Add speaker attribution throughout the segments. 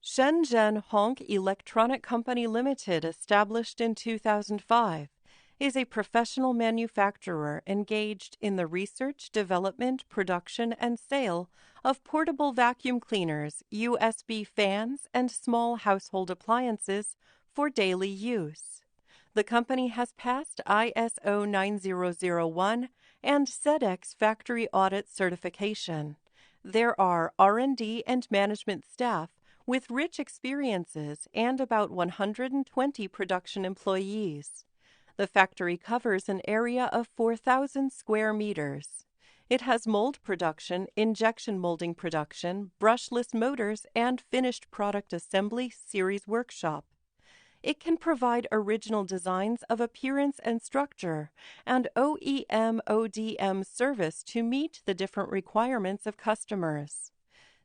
Speaker 1: Shenzhen Honk Electronic Company Limited, established in 2005, is a professional manufacturer engaged in the research, development, production, and sale of portable vacuum cleaners, USB fans, and small household appliances for daily use. The company has passed ISO 9001 and SEDEX factory audit certification. There are R&D and management staff with rich experiences and about 120 production employees. The factory covers an area of 4,000 square meters. It has mold production, injection molding production, brushless motors, and finished product assembly series workshop. It can provide original designs of appearance and structure and OEM/ODM service to meet the different requirements of customers.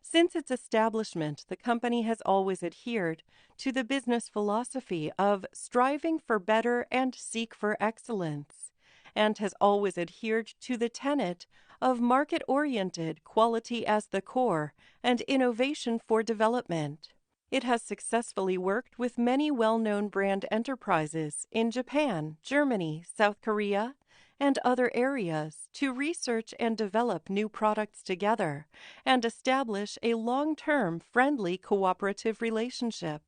Speaker 1: Since its establishment, the company has always adhered to the business philosophy of striving for better and seek for excellence, and has always adhered to the tenet of market-oriented quality as the core and innovation for development. It has successfully worked with many well-known brand enterprises in Japan, Germany, South Korea, and other areas to research and develop new products together and establish a long-term, friendly, cooperative relationship.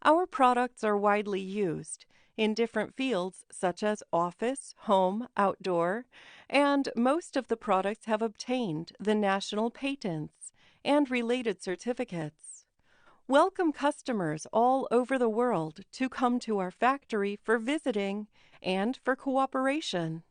Speaker 1: Our products are widely used in different fields such as office, home, outdoor, and most of the products have obtained the national patents and related certificates. Welcome customers all over the world to come to our factory for visiting and for cooperation.